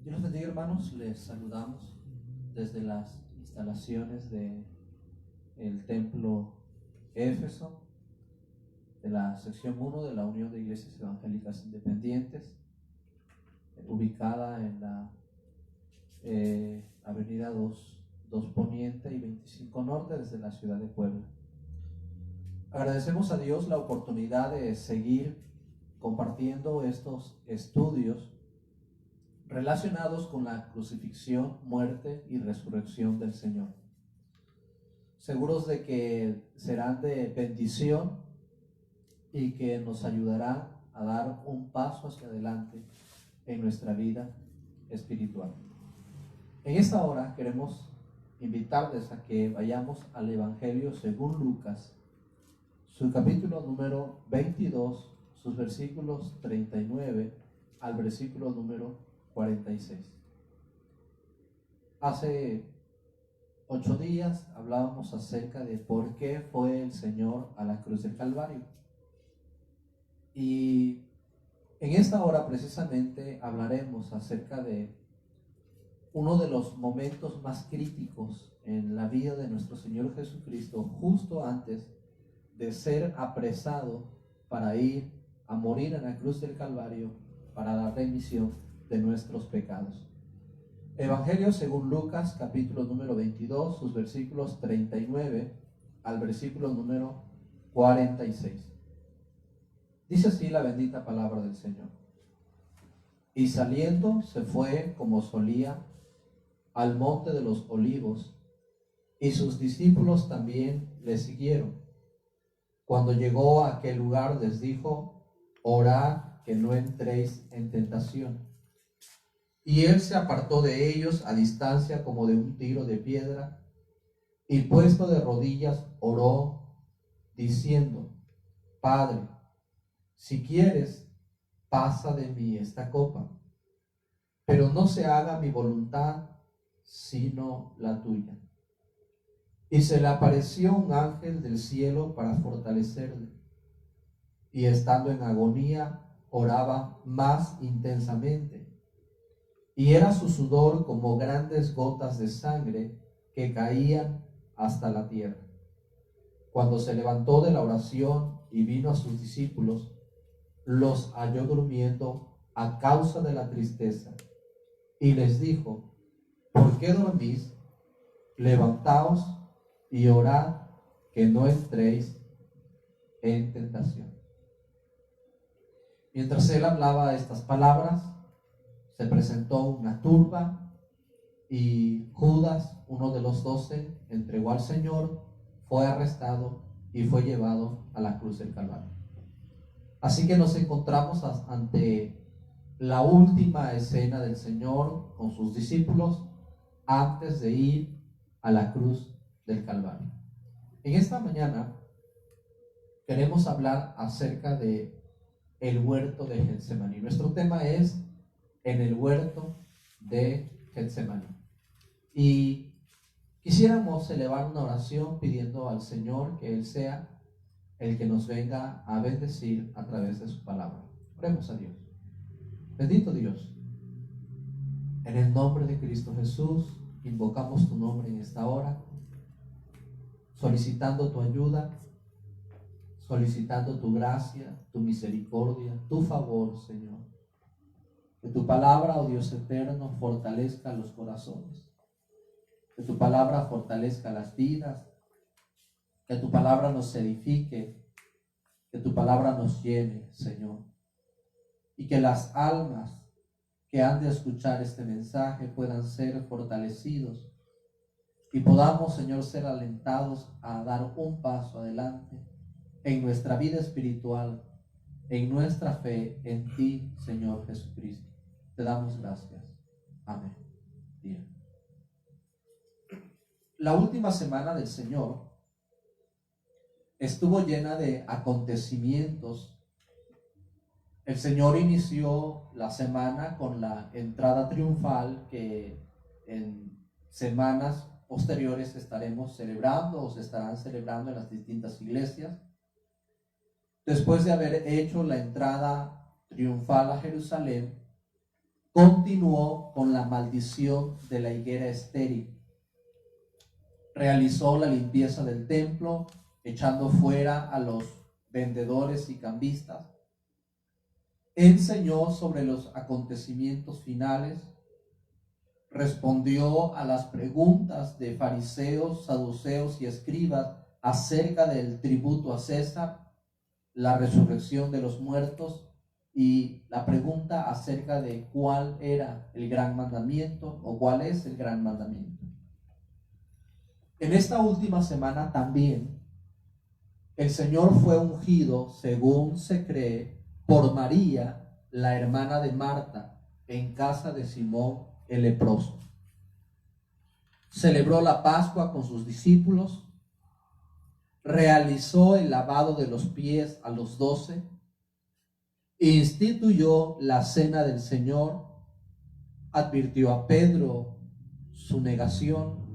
Dios los bendiga, hermanos. Les saludamos desde las instalaciones del templo Éfeso, de la sección 1 de la Unión de Iglesias Evangélicas Independientes, ubicada en la avenida 2 Poniente y 25 Norte, desde la ciudad de Puebla. Agradecemos a Dios la oportunidad de seguir compartiendo estos estudios relacionados con la crucifixión, muerte y resurrección del Señor. Seguros de que serán de bendición y que nos ayudarán a dar un paso hacia adelante en nuestra vida espiritual. En esta hora queremos invitarles a que vayamos al Evangelio según Lucas, su capítulo número 22, sus versículos 39 al versículo número 46. Hace 8 días hablábamos acerca de por qué fue el Señor a la cruz del Calvario. Y en esta hora precisamente hablaremos acerca de uno de los momentos más críticos en la vida de nuestro Señor Jesucristo, justo antes de ser apresado para ir a morir en la cruz del Calvario para la remisión de nuestros pecados. Evangelio según Lucas, capítulo número 22, sus versículos 39 al versículo número 46. Dice así la bendita palabra del Señor. Y saliendo se fue como solía al monte de los olivos, y sus discípulos también le siguieron. Cuando llegó a aquel lugar les dijo: orad que no entréis en tentación. Y él se apartó de ellos a distancia como de un tiro de piedra, y puesto de rodillas oró, diciendo: Padre, si quieres, pasa de mí esta copa, pero no se haga mi voluntad, sino la tuya. Y se le apareció un ángel del cielo para fortalecerle, y estando en agonía, oraba más intensamente, y era su sudor como grandes gotas de sangre que caían hasta la tierra. Cuando se levantó de la oración y vino a sus discípulos, los halló durmiendo a causa de la tristeza, y les dijo: ¿por qué dormís? Levantaos y orad que no entréis en tentación. Mientras él hablaba estas palabras, se presentó una turba y Judas, uno de los 12, entregó al Señor, fue arrestado y fue llevado a la cruz del Calvario. Así que nos encontramos ante la última escena del Señor con sus discípulos antes de ir a la cruz del Calvario. En esta mañana queremos hablar acerca de el huerto de Getsemaní. Nuestro tema es en el huerto de Getsemaní. Y quisiéramos elevar una oración pidiendo al Señor que Él sea el que nos venga a bendecir a través de su palabra. Oremos a Dios. Bendito Dios, en el nombre de Cristo Jesús, invocamos tu nombre en esta hora, solicitando tu ayuda, solicitando tu gracia, tu misericordia, tu favor, Señor. Que tu palabra, oh Dios eterno, fortalezca los corazones. Que tu palabra fortalezca las vidas. Que tu palabra nos edifique. Que tu palabra nos llene, Señor. Y que las almas que han de escuchar este mensaje puedan ser fortalecidos. Y podamos, Señor, ser alentados a dar un paso adelante en nuestra vida espiritual, en nuestra fe en ti, Señor Jesucristo. Te damos gracias. Amén. Bien. La última semana del Señor estuvo llena de acontecimientos. El Señor inició la semana con la entrada triunfal que en semanas posteriores estaremos celebrando o se estarán celebrando en las distintas iglesias. Después de haber hecho la entrada triunfal a Jerusalén, continuó con la maldición de la higuera estéril. Realizó la limpieza del templo, echando fuera a los vendedores y cambistas. Enseñó sobre los acontecimientos finales. Respondió a las preguntas de fariseos, saduceos y escribas acerca del tributo a César, la resurrección de los muertos y la pregunta acerca de cuál era el gran mandamiento o cuál es el gran mandamiento. En esta última semana también el Señor fue ungido, según se cree, por María, la hermana de Marta, en casa de Simón el leproso. Celebró la Pascua con sus discípulos, realizó el lavado de los pies a los 12, instituyó la cena del Señor, advirtió a Pedro su negación,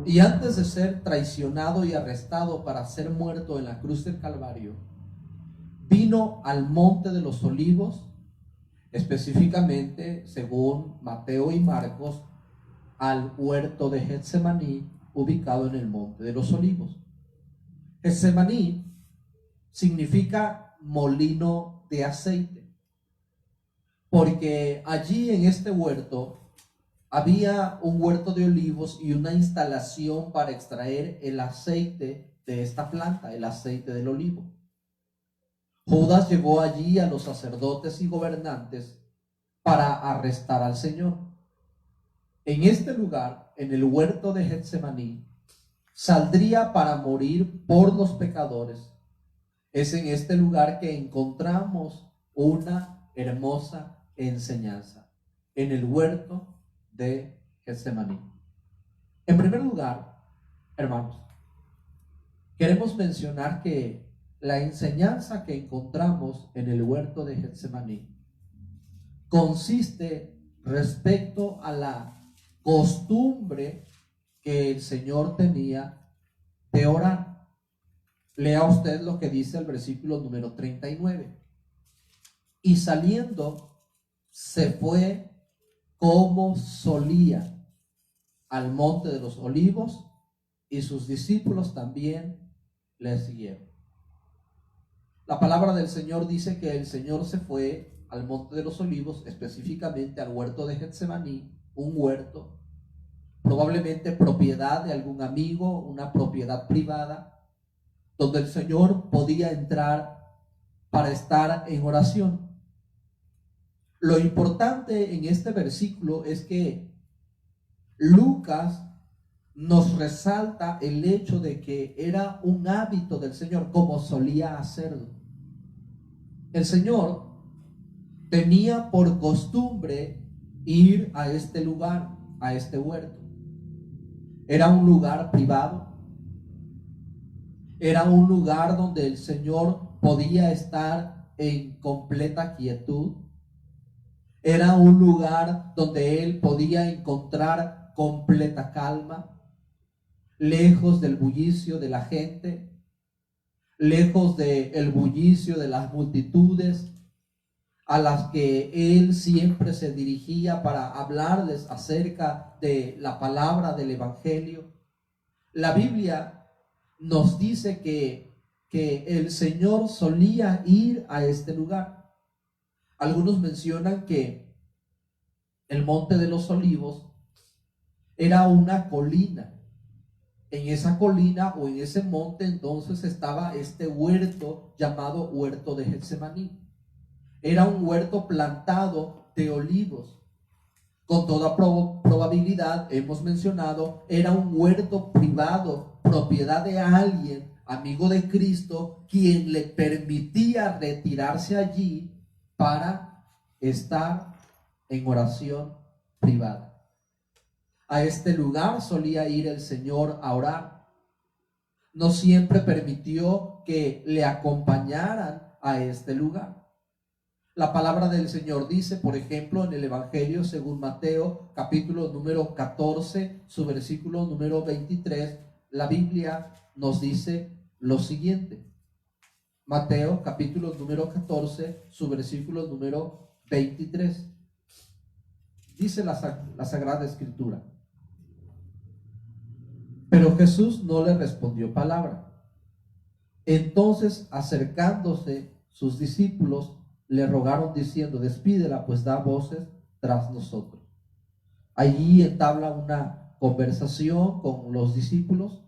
y antes de ser traicionado y arrestado para ser muerto en la cruz del Calvario, vino al Monte de los Olivos, específicamente, según Mateo y Marcos, al huerto de Getsemaní, ubicado en el Monte de los Olivos. Getsemaní significa molino de aceite, porque allí en este huerto había un huerto de olivos y una instalación para extraer el aceite de esta planta, el aceite del olivo. Judas llevó allí a los sacerdotes y gobernantes para arrestar al Señor. En este lugar, en el huerto de Getsemaní, saldría para morir por los pecadores. Es en este lugar que encontramos una hermosa enseñanza, en el huerto de Getsemaní. En primer lugar, hermanos, queremos mencionar que la enseñanza que encontramos en el huerto de Getsemaní consiste respecto a la costumbre que el Señor tenía de orar. Lea usted lo que dice el versículo número 39. Y saliendo, se fue como solía al monte de los olivos, y sus discípulos también le siguieron. La palabra del Señor dice que el Señor se fue al monte de los olivos, específicamente al huerto de Getsemaní, un huerto probablemente propiedad de algún amigo, una propiedad privada, donde el Señor podía entrar para estar en oración. Lo importante en este versículo es que Lucas nos resalta el hecho de que era un hábito del Señor, como solía hacerlo. El Señor tenía por costumbre ir a este lugar, a este huerto. Era un lugar privado. Era un lugar donde el Señor podía estar en completa quietud. Era un lugar donde Él podía encontrar completa calma, lejos del bullicio de la gente, lejos del bullicio de las multitudes a las que Él siempre se dirigía para hablarles acerca de la palabra del Evangelio. La Biblia nos dice que el Señor solía ir a este lugar. Algunos mencionan que el Monte de los Olivos era una colina. En esa colina o en ese monte entonces estaba este huerto llamado huerto de Getsemaní. Era un huerto plantado de olivos. Con toda probabilidad, hemos mencionado, era un huerto privado, propiedad de alguien, amigo de Cristo, quien le permitía retirarse allí para estar en oración privada. A este lugar solía ir el Señor a orar. No siempre permitió que le acompañaran a este lugar. La palabra del Señor dice, por ejemplo, en el Evangelio según Mateo, capítulo número 14, su versículo número 23, la Biblia nos dice lo siguiente. Mateo, capítulo número 14, su versículo número 23. Dice la Sagrada Escritura. Pero Jesús no le respondió palabra. Entonces, acercándose sus discípulos, le rogaron diciendo: despídela, pues da voces tras nosotros. Allí entabla una conversación con los discípulos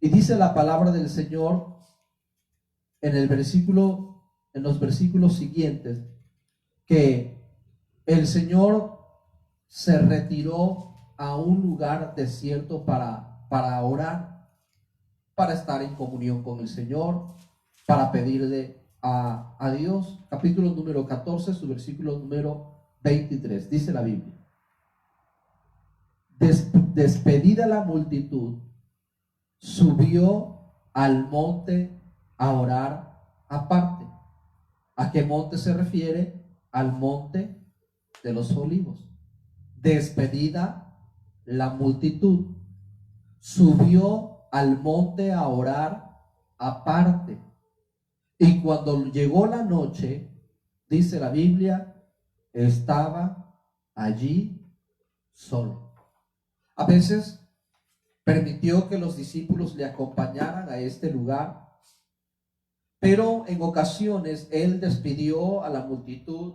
y dice la palabra del Señor en los versículos siguientes, que el Señor se retiró a un lugar desierto para orar, para estar en comunión con el Señor, para pedirle a Dios. Capítulo número 14, su versículo número 23, dice la Biblia: despedida la multitud, subió al monte a orar aparte. ¿A qué monte se refiere? Al monte de los olivos. Despedida la multitud, subió al monte a orar aparte. Y cuando llegó la noche, dice la Biblia, estaba allí solo. A veces permitió que los discípulos le acompañaran a este lugar, pero en ocasiones él despidió a la multitud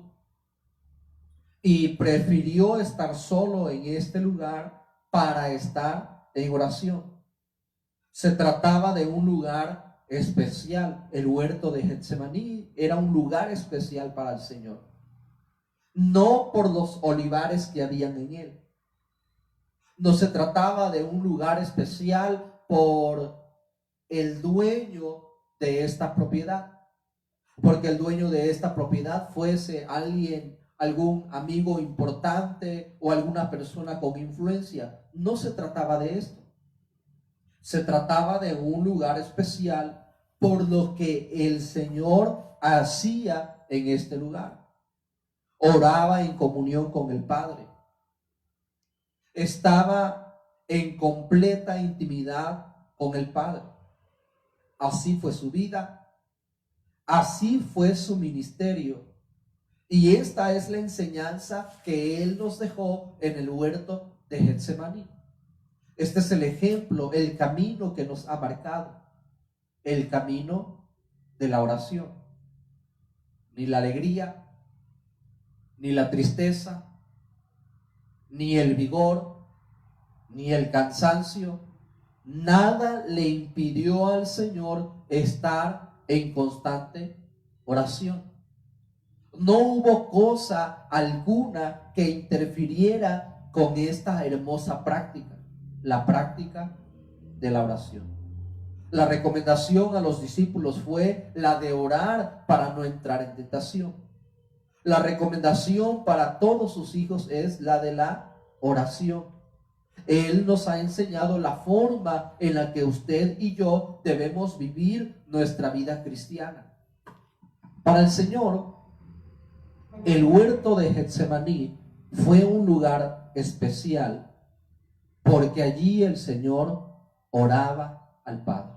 y prefirió estar solo en este lugar para estar en oración. Se trataba de un lugar especial. El huerto de Getsemaní era un lugar especial para el Señor, no por los olivares que habían en él. No se trataba de un lugar especial por el dueño de esta propiedad, porque el dueño de esta propiedad fuese algún amigo importante o alguna persona con influencia. No se trataba de esto. Se trataba de un lugar especial por lo que el Señor hacía en este lugar. Oraba en comunión con el Padre. Estaba en completa intimidad con el Padre. Así fue su vida, así fue su ministerio. Y esta es la enseñanza que Él nos dejó en el huerto de Getsemaní. Este es el ejemplo, el camino que nos ha marcado, el camino de la oración. Ni la alegría, ni la tristeza, ni el vigor, ni el cansancio, nada le impidió al Señor estar en constante oración. No hubo cosa alguna que interfiriera con esta hermosa práctica, la práctica de la oración. La recomendación a los discípulos fue la de orar para no entrar en tentación. La recomendación para todos sus hijos es la de la oración. Él nos ha enseñado la forma en la que usted y yo debemos vivir nuestra vida cristiana. Para el Señor, el huerto de Getsemaní fue un lugar especial porque allí el Señor oraba al Padre.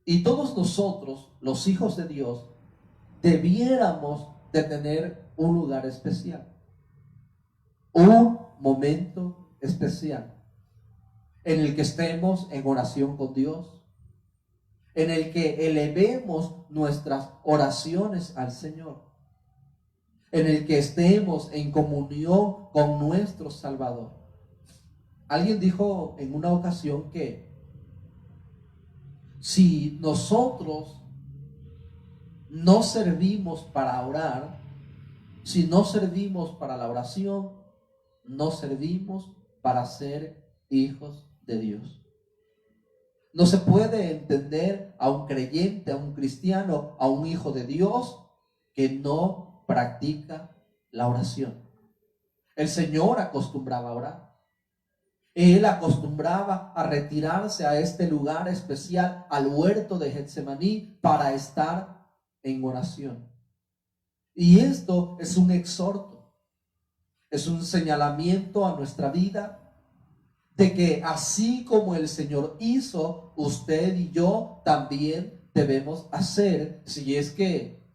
Y todos nosotros, los hijos de Dios, debiéramos de tener un lugar especial, un momento especial en el que estemos en oración con Dios, en el que elevemos nuestras oraciones al Señor, en el que estemos en comunión con nuestro Salvador. Alguien dijo en una ocasión que si nosotros no servimos para orar, si no servimos para la oración, no servimos para ser hijos de Dios. No se puede entender a un creyente, a un cristiano, a un hijo de Dios que no practica la oración. El Señor acostumbraba a orar. Él acostumbraba a retirarse a este lugar especial, al huerto de Getsemaní, para estar en oración. Y esto es un exhorto, es un señalamiento a nuestra vida de que así como el Señor hizo, usted y yo también debemos hacer, si es que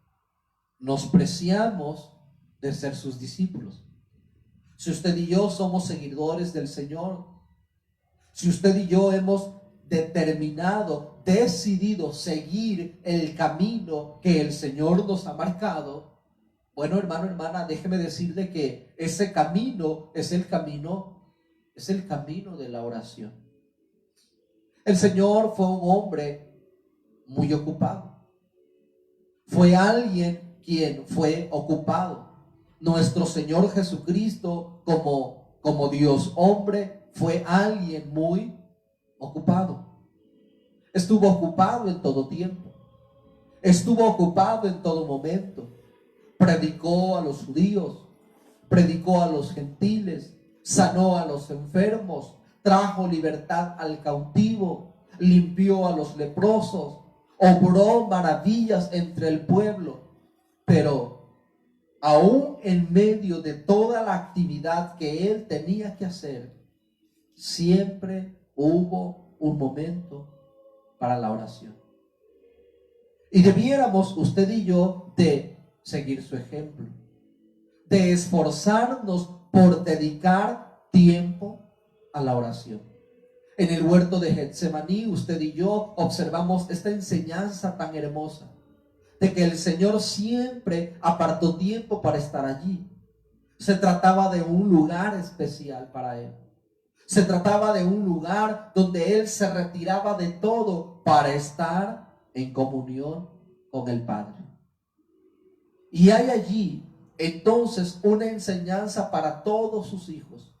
nos preciamos de ser sus discípulos. Si usted y yo somos seguidores del Señor, si usted y yo hemos determinado, decidido seguir el camino que el Señor nos ha marcado, bueno, hermano, hermana, déjeme decirle que ese camino es el camino de la oración. El Señor fue un hombre muy ocupado. Fue alguien quien fue ocupado. Nuestro Señor Jesucristo, como Dios hombre, fue alguien muy ocupado. Estuvo ocupado en todo tiempo. Estuvo ocupado en todo momento. Predicó a los judíos, predicó a los gentiles, sanó a los enfermos, trajo libertad al cautivo, limpió a los leprosos, obró maravillas entre el pueblo. Pero aún en medio de toda la actividad que él tenía que hacer, siempre hubo un momento para la oración. Y debiéramos usted y yo de seguir su ejemplo, de esforzarnos por dedicar tiempo a la oración. En el huerto de Getsemaní, usted y yo observamos esta enseñanza tan hermosa de que el Señor siempre apartó tiempo para estar allí. Se trataba de un lugar especial para Él. Se trataba de un lugar donde Él se retiraba de todo para estar en comunión con el Padre. Y hay allí entonces una enseñanza para todos sus hijos,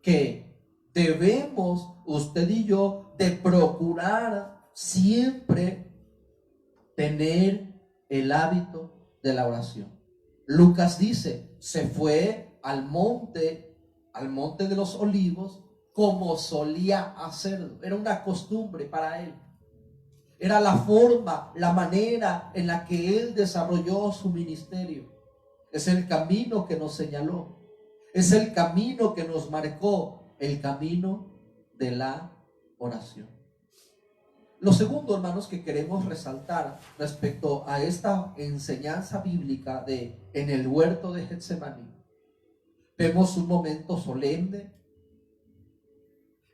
que debemos usted y yo de procurar siempre tener el hábito de la oración. Lucas dice, se fue al monte de los olivos, como solía hacerlo. Era una costumbre para él. Era la forma, la manera en la que él desarrolló su ministerio. Es el camino que nos señaló. Es el camino que nos marcó, el camino de la oración. Lo segundo, hermanos, que queremos resaltar respecto a esta enseñanza bíblica en el huerto de Getsemaní, vemos un momento solemne,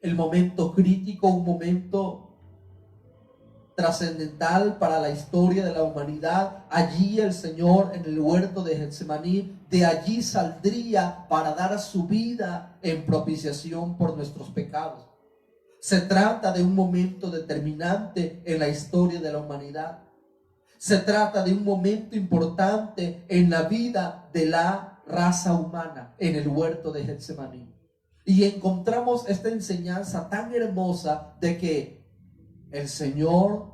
el momento crítico, un momento trascendental para la historia de la humanidad. Allí el Señor, en el huerto de Getsemaní, de allí saldría para dar su vida en propiciación por nuestros pecados. Se trata de un momento determinante en la historia de la humanidad. Se trata de un momento importante en la vida de la raza humana, en el huerto de Getsemaní. Y encontramos esta enseñanza tan hermosa de que el Señor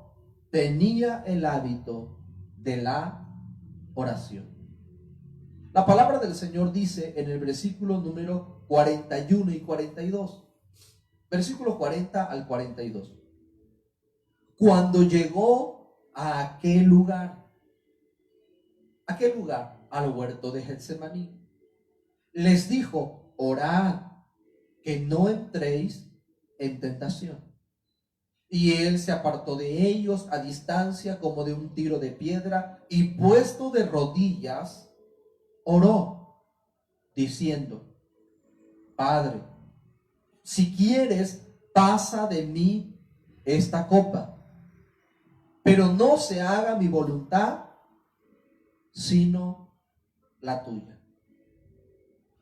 tenía el hábito de la oración. La palabra del Señor dice en el versículo número 41 y 42. Versículo 40 al 42. Cuando llegó a aquel lugar, al huerto de Getsemaní, les dijo, orad, que no entréis en tentación. Y él se apartó de ellos a distancia como de un tiro de piedra, y puesto de rodillas, oró, diciendo, Padre, si quieres, pasa de mí esta copa, pero no se haga mi voluntad, sino la tuya.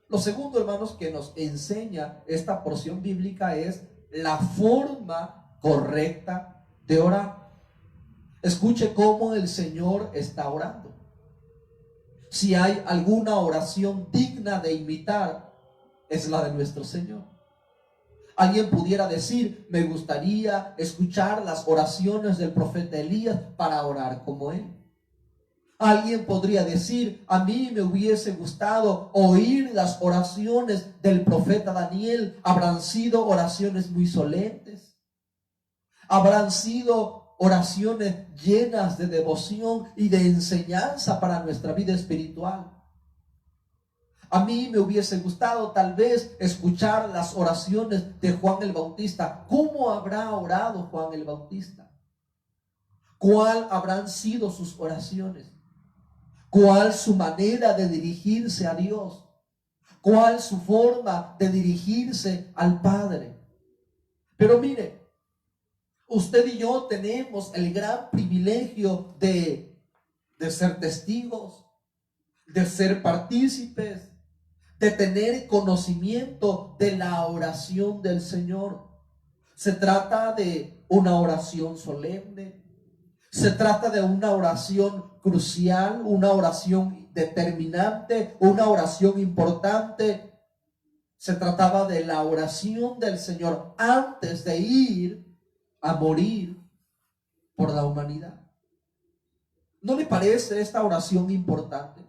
Lo segundo, hermanos, que nos enseña esta porción bíblica es la forma correcta de orar. Escuche cómo el Señor está orando. Si hay alguna oración digna de imitar, es la de nuestro Señor. Alguien pudiera decir, me gustaría escuchar las oraciones del profeta Elías para orar como él. Alguien podría decir, a mí me hubiese gustado oír las oraciones del profeta Daniel. Habrán sido oraciones muy solemnes. Habrán sido oraciones llenas de devoción y de enseñanza para nuestra vida espiritual. A mí me hubiese gustado tal vez escuchar las oraciones de Juan el Bautista. ¿Cómo habrá orado Juan el Bautista? ¿Cuál habrán sido sus oraciones? ¿Cuál su manera de dirigirse a Dios? cuál su forma de dirigirse al Padre. Pero mire, usted y yo tenemos el gran privilegio de ser testigos, de ser partícipes, de tener conocimiento de la oración del Señor. Se trata de una oración solemne, se trata de una oración crucial, una oración determinante, una oración importante. Se trataba de la oración del Señor antes de ir a morir por la humanidad. ¿No le parece esta oración importante?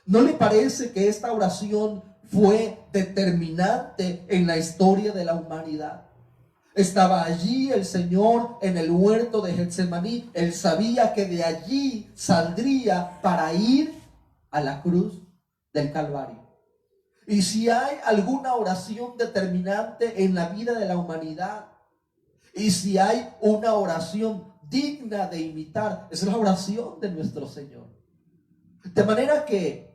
¿No le parece que esta oración fue determinante en la historia de la humanidad? Estaba allí el Señor en el huerto de Getsemaní. Él sabía que de allí saldría para ir a la cruz del Calvario. Y si hay alguna oración determinante en la vida de la humanidad, y si hay una oración digna de imitar, es la oración de nuestro Señor. De manera que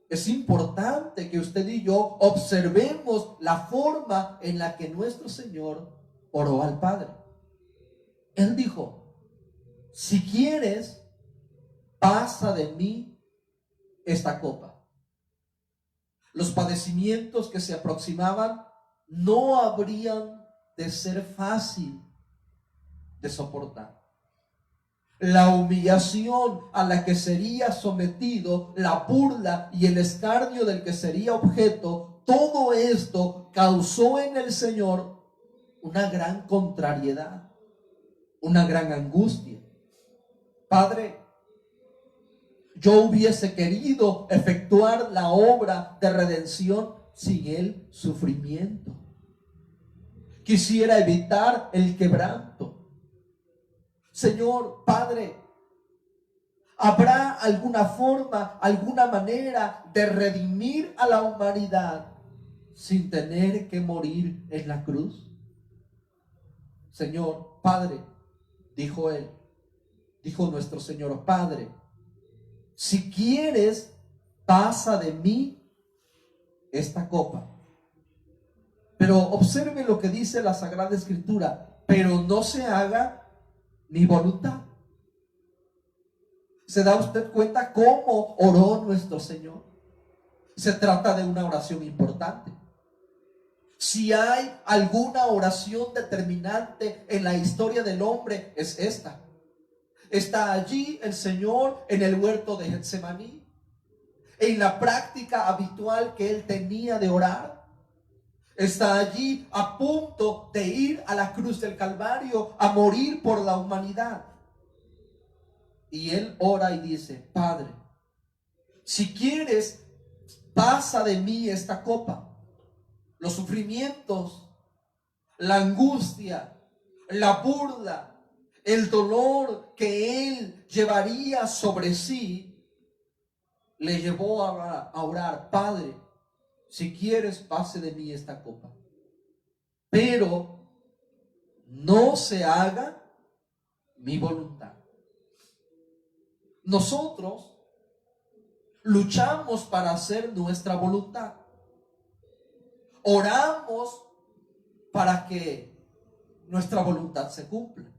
es importante que usted y yo observemos la forma en la que nuestro Señor oró al Padre. Él dijo: si quieres, pasa de mí esta copa. Los padecimientos que se aproximaban no habrían de ser fácil de soportar. La humillación a la que sería sometido, la burla y el escarnio del que sería objeto, todo esto causó en el Señor una gran contrariedad, una gran angustia. Padre, yo hubiese querido efectuar la obra de redención sin el sufrimiento. Quisiera evitar el quebranto. Señor, Padre, ¿habrá alguna forma, alguna manera de redimir a la humanidad sin tener que morir en la cruz? Señor, Padre, dijo él, dijo nuestro Señor, Padre, si quieres, pasa de mí esta copa. Pero observe lo que dice la Sagrada Escritura: pero no se haga mi voluntad. ¿Se da usted cuenta cómo oró nuestro Señor? Se trata de una oración importante. Si hay alguna oración determinante en la historia del hombre, es esta. Está allí el Señor en el huerto de Getsemaní, en la práctica habitual que él tenía de orar. Está allí a punto de ir a la cruz del Calvario, a morir por la humanidad. Y él ora y dice: Padre, si quieres, pasa de mí esta copa. Los sufrimientos, la angustia, la burla, el dolor que él llevaría sobre sí, le llevó a orar: Padre, si quieres, pase de mí esta copa, pero no se haga mi voluntad. Nosotros luchamos para hacer nuestra voluntad. Oramos para que nuestra voluntad se cumpla.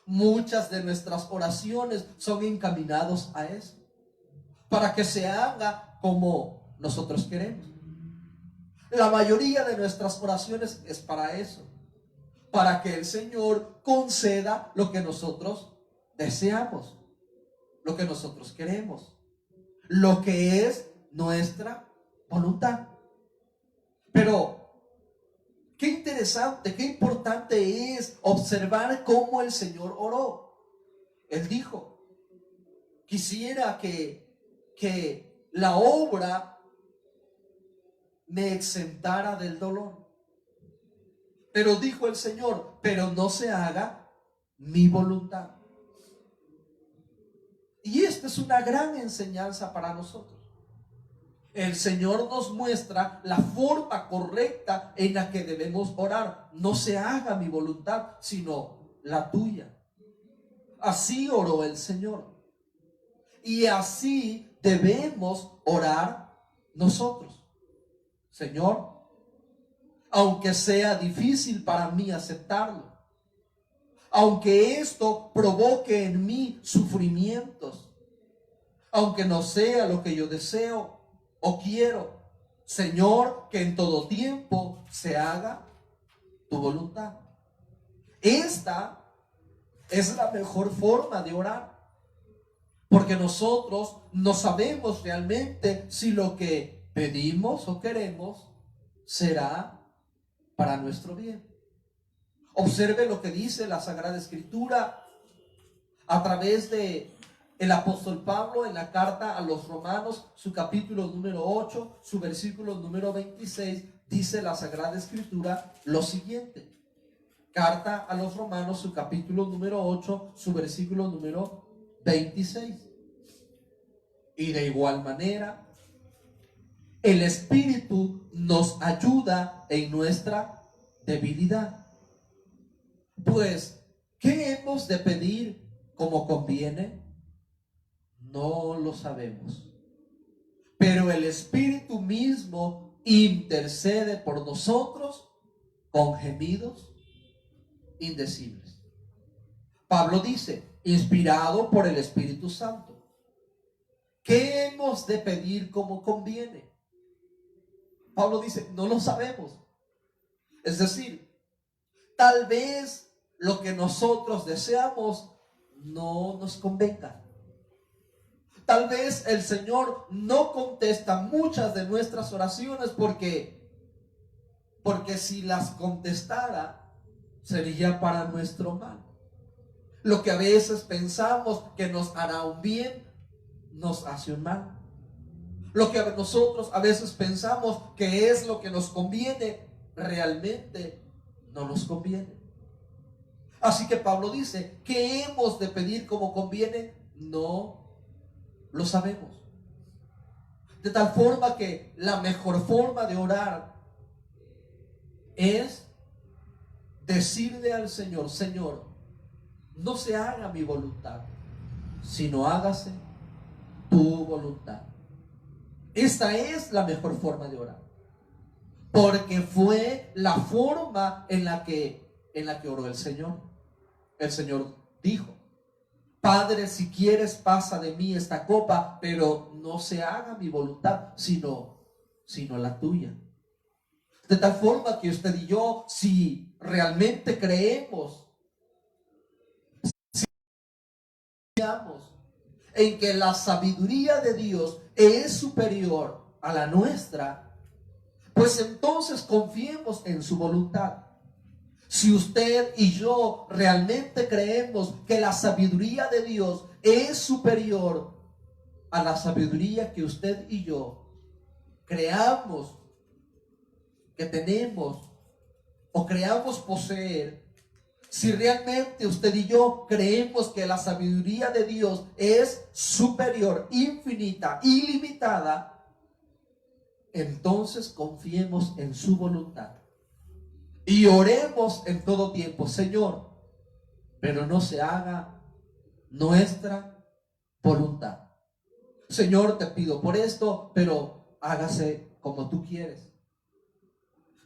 Muchas de nuestras oraciones son encaminadas a eso, para que se haga como nosotros queremos. La mayoría de nuestras oraciones es para eso, para que el Señor conceda lo que nosotros deseamos, lo que nosotros queremos, lo que es nuestra voluntad. Pero qué interesante, qué importante es observar cómo el Señor oró. Él dijo: quisiera que la obra me exentara del dolor. Pero dijo el Señor: pero no se haga mi voluntad. Y esta es una gran enseñanza para nosotros. El Señor nos muestra la forma correcta en la que debemos orar. No se haga mi voluntad, sino la tuya. Así oró el Señor. Y así debemos orar nosotros. Señor, aunque sea difícil para mí aceptarlo, aunque esto provoque en mí sufrimientos, aunque no sea lo que yo deseo o quiero, Señor, que en todo tiempo se haga tu voluntad. Esta es la mejor forma de orar, porque nosotros no sabemos realmente si lo que pedimos o queremos será para nuestro bien. Observe lo que dice la Sagrada Escritura a través de el apóstol Pablo en la carta a los Romanos, su capítulo número 8, su versículo número 26, dice la Sagrada Escritura lo siguiente. Carta a los Romanos, su capítulo número 8, su versículo número 26. Y de igual manera, el Espíritu nos ayuda en nuestra debilidad. Pues, ¿qué hemos de pedir como conviene? No lo sabemos. Pero el Espíritu mismo intercede por nosotros con gemidos indecibles. Pablo dice, inspirado por el Espíritu Santo, ¿qué hemos de pedir como conviene? Pablo dice, no lo sabemos. Es decir, tal vez lo que nosotros deseamos no nos convenga. Tal vez el Señor no contesta muchas de nuestras oraciones porque si las contestara sería para nuestro mal. Lo que a veces pensamos que nos hará un bien, nos hace un mal. Lo que nosotros a veces pensamos que es lo que nos conviene, realmente no nos conviene. Así que Pablo dice, ¿qué hemos de pedir como conviene? No lo sabemos. De tal forma que la mejor forma de orar es decirle al Señor, Señor, no se haga mi voluntad, sino hágase tu voluntad. Esta es la mejor forma de orar, porque fue la forma en la que oró el Señor. El Señor dijo, Padre, si quieres pasa de mí esta copa, pero no se haga mi voluntad, sino la tuya. De tal forma que usted y yo, si realmente creemos en que la sabiduría de Dios es superior a la nuestra, pues entonces confiemos en su voluntad. Si usted y yo realmente creemos que la sabiduría de Dios es superior a la sabiduría que usted y yo creamos que tenemos o creamos poseer, si realmente usted y yo creemos que la sabiduría de Dios es superior, infinita, ilimitada, entonces confiemos en su voluntad. Y oremos en todo tiempo, Señor, pero no se haga nuestra voluntad. Señor, te pido por esto, pero hágase como tú quieres.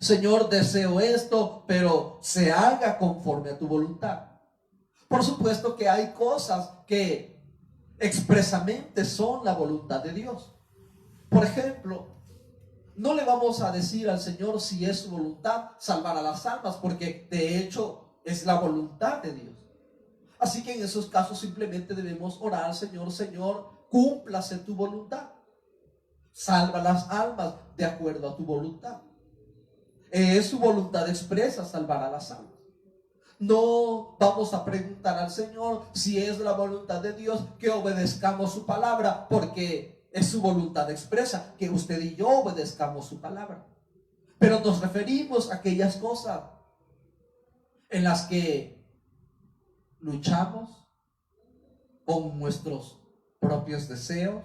Señor, deseo esto, pero se haga conforme a tu voluntad. Por supuesto que hay cosas que expresamente son la voluntad de Dios. Por ejemplo, no le vamos a decir al Señor si es su voluntad salvar a las almas, porque de hecho es la voluntad de Dios. Así que en esos casos simplemente debemos orar al Señor, Señor, cúmplase tu voluntad. Salva las almas de acuerdo a tu voluntad. Es su voluntad expresa salvar a las almas. No vamos a preguntar al Señor si es la voluntad de Dios que obedezcamos su palabra, porque es su voluntad expresa que usted y yo obedezcamos su palabra. Pero nos referimos a aquellas cosas en las que luchamos con nuestros propios deseos,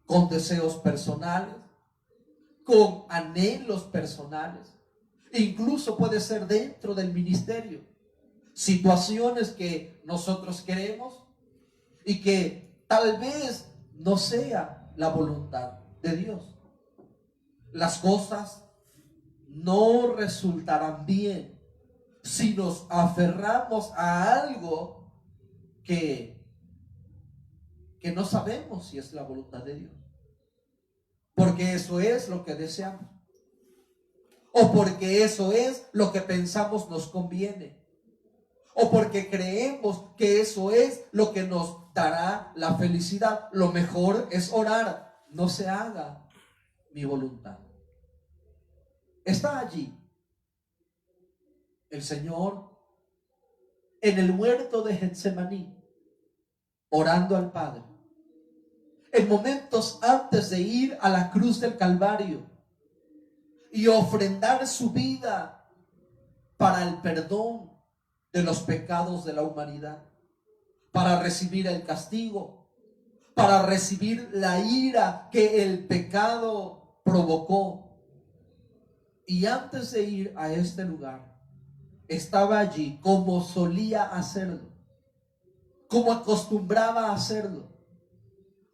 con deseos personales, con anhelos personales. Incluso puede ser dentro del ministerio, situaciones que nosotros queremos y que tal vez no sea la voluntad de Dios. las cosas no resultarán bien si nos aferramos a algo que no sabemos si es la voluntad de Dios. Porque eso es lo que deseamos. O porque eso es lo que pensamos nos conviene. O porque creemos que eso es lo que nos dará la felicidad. Lo mejor es orar: no se haga mi voluntad. Está allí el Señor en el huerto de Getsemaní, orando al Padre. En momentos antes de ir a la cruz del Calvario y ofrendar su vida para el perdón de los pecados de la humanidad, para recibir el castigo, para recibir la ira que el pecado provocó. Y antes de ir a este lugar, estaba allí como solía hacerlo, como acostumbraba a hacerlo,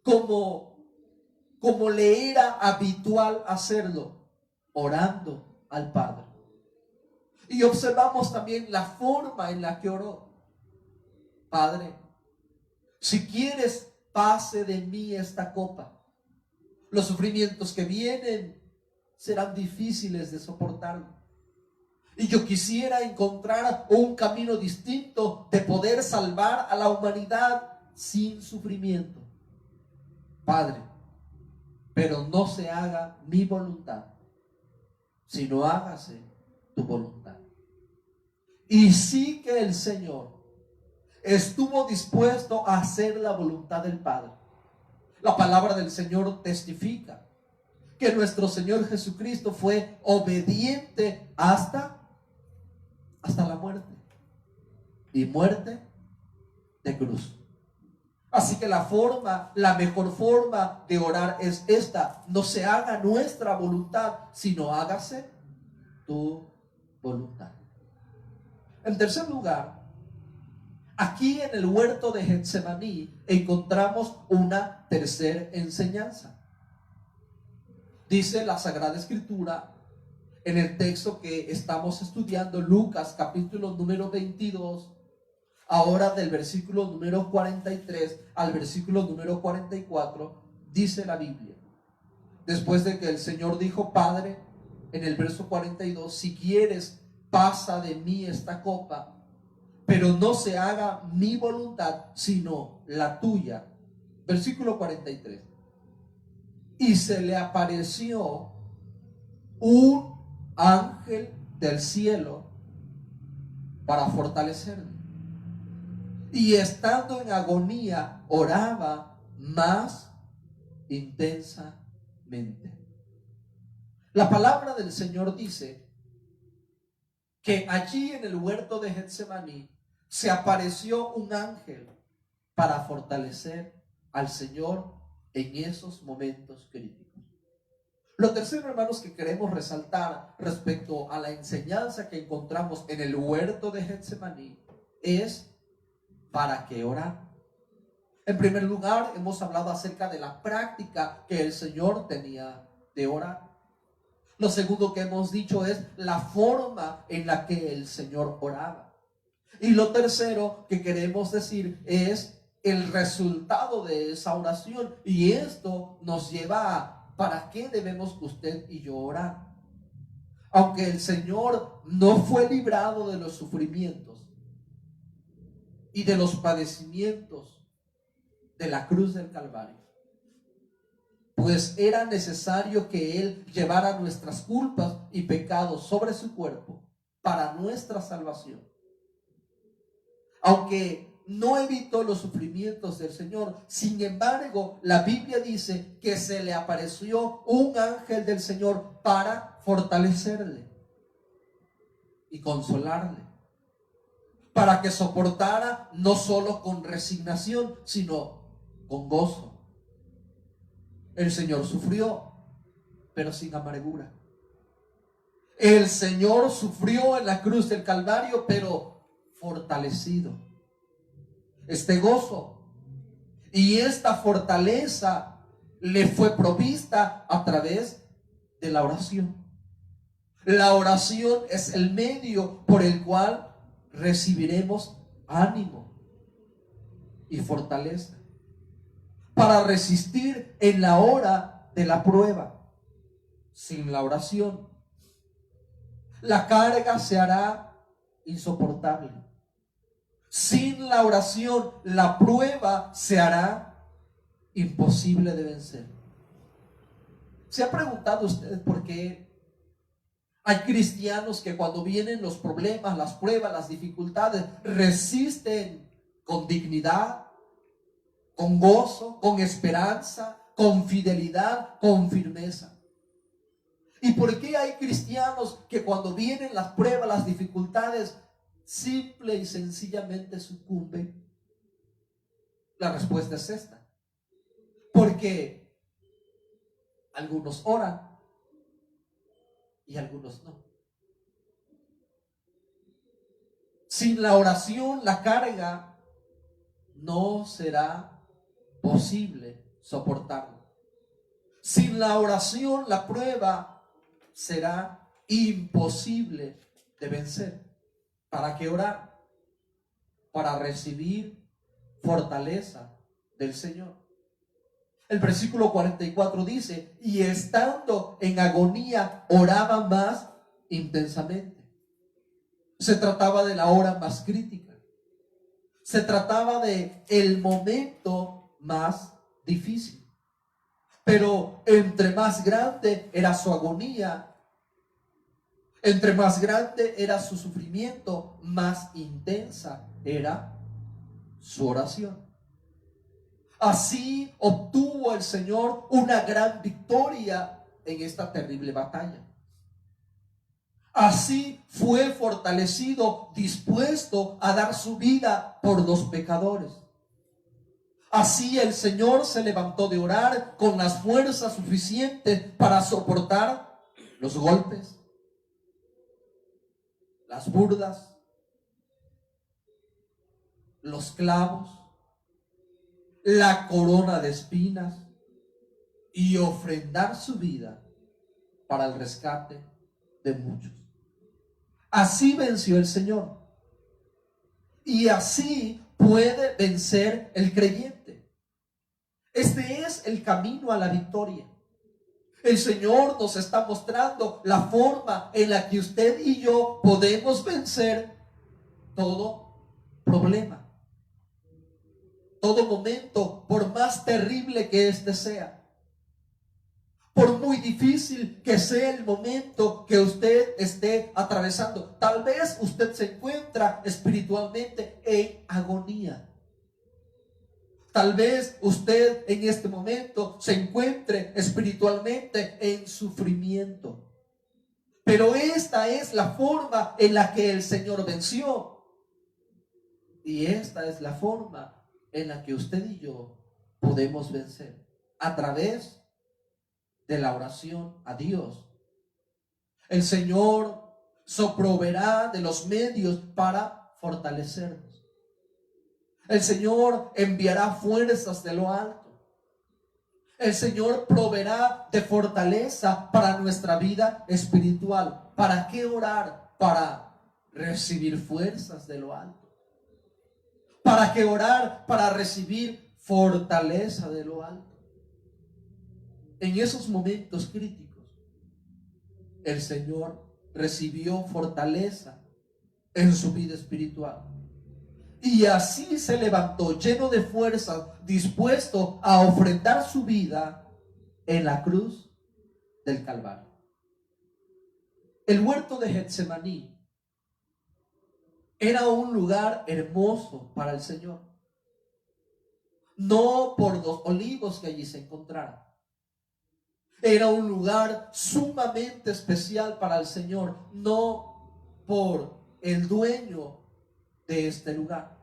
como le era habitual hacerlo, orando al Padre. Y observamos también la forma en la que oró: Padre, si quieres, pase de mí esta copa. Los sufrimientos que vienen serán difíciles de soportar. Y yo quisiera encontrar un camino distinto de poder salvar a la humanidad sin sufrimiento. Padre, pero no se haga mi voluntad, sino hágase tu voluntad. Y sí que el Señor estuvo dispuesto a hacer la voluntad del Padre. La palabra del Señor testifica que nuestro Señor Jesucristo fue obediente hasta la muerte, y muerte de cruz. Así que la mejor forma de orar es esta: no se haga nuestra voluntad, sino hágase tu voluntad. En tercer lugar, aquí en el huerto de Getsemaní encontramos una tercera enseñanza. Dice la Sagrada Escritura en el texto que estamos estudiando, Lucas capítulo número 22, ahora del versículo número 43 al versículo número 44, dice la Biblia: después de que el Señor dijo: Padre, en el verso 42, si quieres, pasa de mí esta copa, pero no se haga mi voluntad, sino la tuya. Versículo 43. Y se le apareció un ángel del cielo para fortalecerle. Y estando en agonía, oraba más intensamente. La palabra del Señor dice que allí en el huerto de Getsemaní se apareció un ángel para fortalecer al Señor en esos momentos críticos. Lo tercero, hermanos, que queremos resaltar respecto a la enseñanza que encontramos en el huerto de Getsemaní es: ¿para qué orar? En primer lugar, hemos hablado acerca de la práctica que el Señor tenía de orar. Lo segundo que hemos dicho es la forma en la que el Señor oraba. Y lo tercero que queremos decir es el resultado de esa oración. Y esto nos lleva a: ¿para qué debemos usted y yo orar? Aunque el Señor no fue librado de los sufrimientos y de los padecimientos de la cruz del Calvario, pues era necesario que Él llevara nuestras culpas y pecados sobre su cuerpo para nuestra salvación. Aunque no evitó los sufrimientos del Señor, sin embargo, la Biblia dice que se le apareció un ángel del Señor para fortalecerle y consolarle, para que soportara no solo con resignación, sino con gozo. El Señor sufrió, pero sin amargura. El Señor sufrió en la cruz del Calvario, pero fortalecido. Este gozo y esta fortaleza le fue provista a través de la oración. La oración es el medio por el cual recibiremos ánimo y fortaleza para resistir en la hora de la prueba. Sin la oración, la carga se hará insoportable. Sin la oración, la prueba se hará imposible de vencer. ¿Se ha preguntado usted por qué hay cristianos que cuando vienen los problemas, las pruebas, las dificultades, resisten con dignidad, con gozo, con esperanza, con fidelidad, con firmeza? ¿Y por qué hay cristianos que cuando vienen las pruebas, las dificultades, simple y sencillamente sucumben? La respuesta es esta: porque algunos oran y algunos no. Sin la oración, la carga no será posible soportarla. Sin la oración, la prueba será imposible de vencer. ¿Para qué orar? Para recibir fortaleza del Señor. El versículo 44 dice: y estando en agonía, oraba más intensamente. Se trataba de la hora más crítica. Se trataba de el momento más difícil. Pero entre más grande era su agonía, entre más grande era su sufrimiento, más intensa era su oración. Así obtuvo el Señor una gran victoria en esta terrible batalla. Así fue fortalecido, dispuesto a dar su vida por los pecadores. Así el Señor se levantó de orar con las fuerzas suficientes para soportar los golpes, las burlas, los clavos, la corona de espinas, y ofrendar su vida para el rescate de muchos. Así venció el Señor, y así puede vencer el creyente. Este es el camino a la victoria. El Señor nos está mostrando la forma en la que usted y yo podemos vencer todo problema, todo momento, por más terrible que éste sea. Por muy difícil que sea el momento que usted esté atravesando. Tal vez usted se encuentra espiritualmente en agonía. Tal vez usted en este momento se encuentre espiritualmente en sufrimiento. Pero esta es la forma en la que el Señor venció. Y esta es la forma en la que usted y yo podemos vencer. A través de la oración a Dios. El Señor proveerá de los medios para fortalecernos. El Señor enviará fuerzas de lo alto. El Señor proveerá de fortaleza para nuestra vida espiritual. ¿Para qué orar? Para recibir fuerzas de lo alto. ¿Para qué orar? Para recibir fortaleza de lo alto. En esos momentos críticos, el Señor recibió fortaleza en su vida espiritual. Y así se levantó lleno de fuerzas, dispuesto a ofrendar su vida en la cruz del Calvario. El huerto de Getsemaní era un lugar hermoso para el Señor. No por los olivos que allí se encontraran. Era un lugar sumamente especial para el Señor, no por el dueño de este lugar.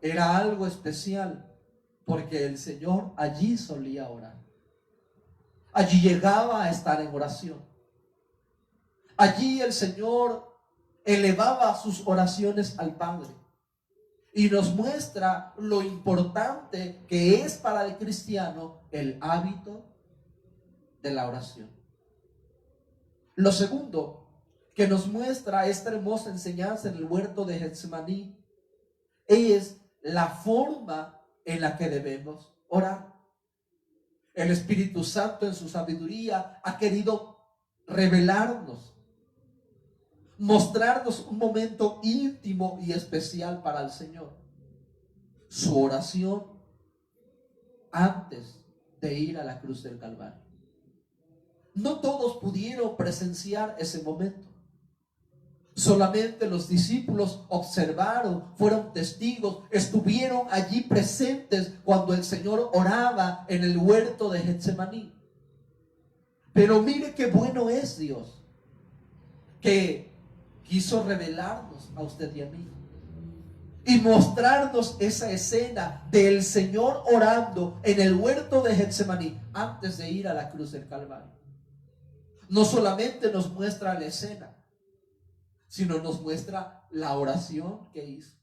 Era algo especial porque el Señor allí solía orar. Allí llegaba a estar en oración. Allí el Señor elevaba sus oraciones al Padre y nos muestra lo importante que es para el cristiano el hábito de la oración. Lo segundo que nos muestra esta hermosa enseñanza en el huerto de Getsemaní es la forma en la que debemos orar. El Espíritu Santo en su sabiduría ha querido revelarnos, mostrarnos un momento íntimo y especial para el Señor. Su oración antes de ir a la cruz del Calvario. No todos pudieron presenciar ese momento. Solamente los discípulos observaron, fueron testigos, estuvieron allí presentes cuando el Señor oraba en el huerto de Getsemaní. Pero mire qué bueno es Dios, que quiso revelarnos a usted y a mí y mostrarnos esa escena del Señor orando en el huerto de Getsemaní antes de ir a la cruz del Calvario. No solamente nos muestra la escena, sino nos muestra la oración que hizo.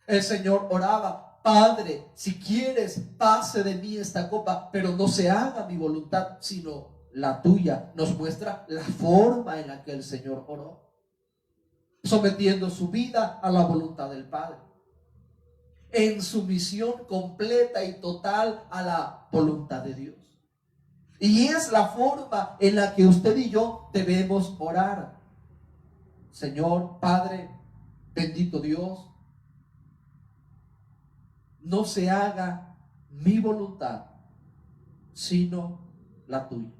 El Señor oraba: Padre, si quieres, pase de mí esta copa, pero no se haga mi voluntad, sino la tuya. Nos muestra la forma en la que el Señor oró, sometiendo su vida a la voluntad del Padre, en sumisión completa y total a la voluntad de Dios. Y es la forma en la que usted y yo debemos orar. Señor, Padre, bendito Dios, no se haga mi voluntad, sino la tuya.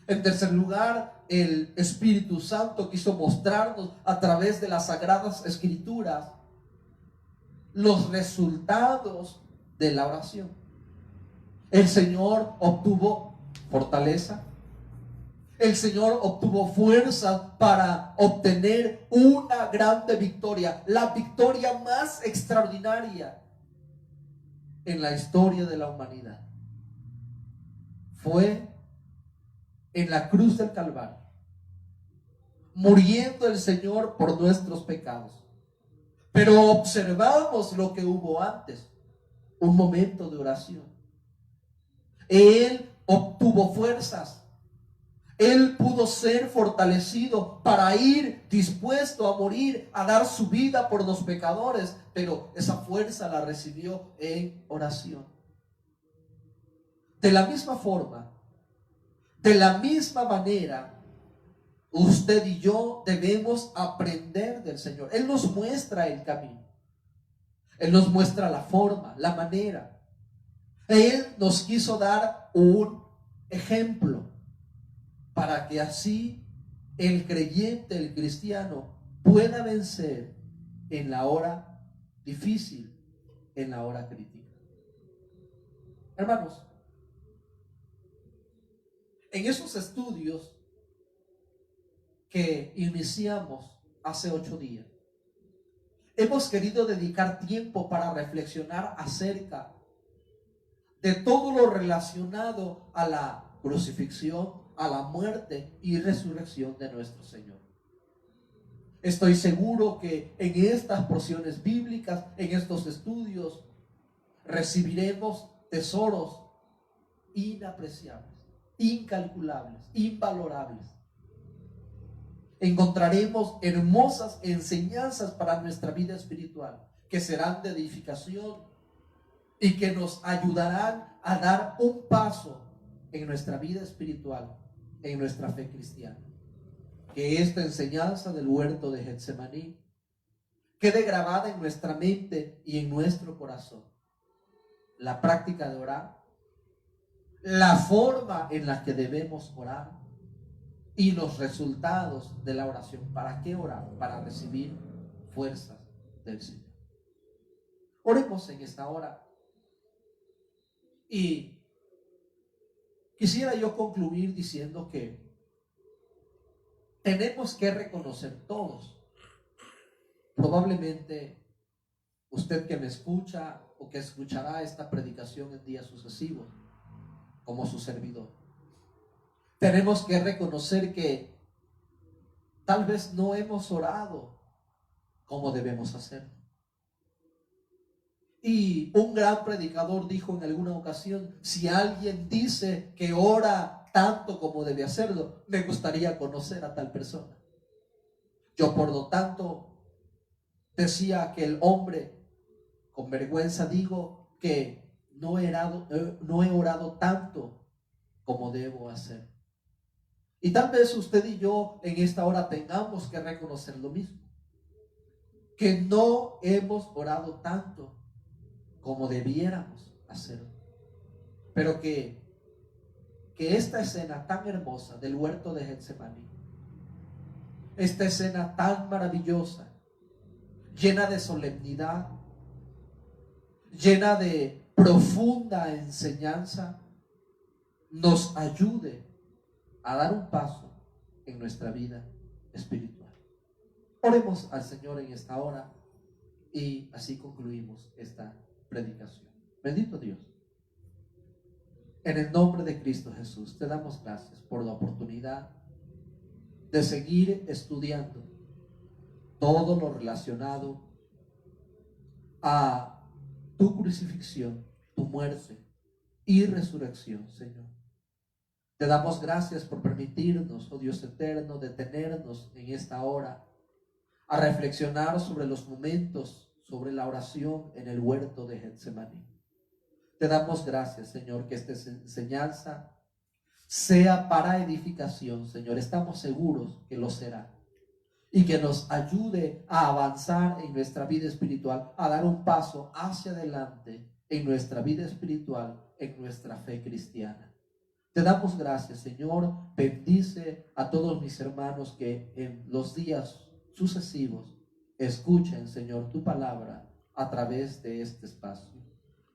En tercer lugar, el Espíritu Santo quiso mostrarnos a través de las Sagradas Escrituras los resultados de la oración. El Señor obtuvo fortaleza. El Señor obtuvo fuerza para obtener una grande victoria, la victoria más extraordinaria en la historia de la humanidad. Fue en la cruz del Calvario, muriendo el Señor por nuestros pecados. Pero observamos lo que hubo antes, un momento de oración. Él obtuvo fuerzas. Él pudo ser fortalecido para ir dispuesto a morir, a dar su vida por los pecadores, pero esa fuerza la recibió en oración. De la misma forma, de la misma manera, usted y yo debemos aprender del Señor. Él nos muestra el camino. Él nos muestra la forma, la manera. Él nos quiso dar un ejemplo para que así el creyente, el cristiano, pueda vencer en la hora difícil, en la hora crítica. Hermanos, en esos estudios que iniciamos hace 8 días, hemos querido dedicar tiempo para reflexionar acerca de todo lo relacionado a la crucifixión, a la muerte y resurrección de nuestro Señor. Estoy seguro que en estas porciones bíblicas, en estos estudios, recibiremos tesoros inapreciables, incalculables, invalorables. Encontraremos hermosas enseñanzas para nuestra vida espiritual que serán de edificación y que nos ayudarán a dar un paso en nuestra vida espiritual, en nuestra fe cristiana. Que esta enseñanza del huerto de Getsemaní quede grabada en nuestra mente y en nuestro corazón. La práctica de orar, la forma en la que debemos orar y los resultados de la oración. ¿Para qué orar? Para recibir fuerzas del Señor. Oremos en esta hora. Y quisiera yo concluir diciendo que tenemos que reconocer todos, probablemente usted que me escucha o que escuchará esta predicación en días sucesivos, como su servidor, tenemos que reconocer que tal vez no hemos orado como debemos hacerlo. Y un gran predicador dijo en alguna ocasión: si alguien dice que ora tanto como debe hacerlo, me gustaría conocer a tal persona. Yo, por lo tanto, decía aquel hombre, con vergüenza digo que no he orado tanto como debo hacer. Y tal vez usted y yo en esta hora tengamos que reconocer lo mismo, que no hemos orado tanto como debiéramos hacerlo, pero que esta escena tan hermosa del huerto de Getsemaní, esta escena tan maravillosa, llena de solemnidad, llena de profunda enseñanza, nos ayude a dar un paso en nuestra vida espiritual. Oremos al Señor en esta hora y así concluimos esta predicación. Bendito Dios, en el nombre de Cristo Jesús, te damos gracias por la oportunidad de seguir estudiando todo lo relacionado a tu crucifixión, tu muerte y resurrección, Señor. Te damos gracias por permitirnos, oh Dios eterno, detenernos en esta hora a reflexionar sobre los momentos, sobre la oración en el huerto de Getsemaní. Te damos gracias, Señor, que esta enseñanza sea para edificación, Señor. Estamos seguros que lo será. Y que nos ayude a avanzar en nuestra vida espiritual, a dar un paso hacia adelante en nuestra vida espiritual, en nuestra fe cristiana. Te damos gracias, Señor. Bendice a todos mis hermanos que en los días sucesivos escuchen, Señor, tu palabra a través de este espacio.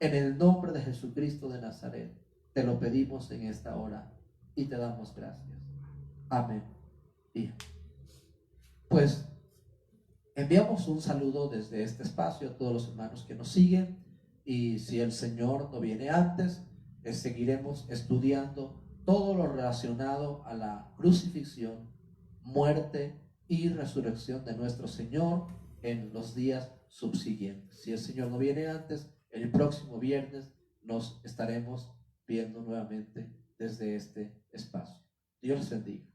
En el nombre de Jesucristo de Nazaret, te lo pedimos en esta hora y te damos gracias. Amén. Y pues enviamos un saludo desde este espacio a todos los hermanos que nos siguen, y si el Señor no viene antes, seguiremos estudiando todo lo relacionado a la crucifixión, muerte y resurrección de nuestro Señor en los días subsiguientes. Si el Señor no viene antes, el próximo viernes nos estaremos viendo nuevamente desde este espacio. Dios les bendiga.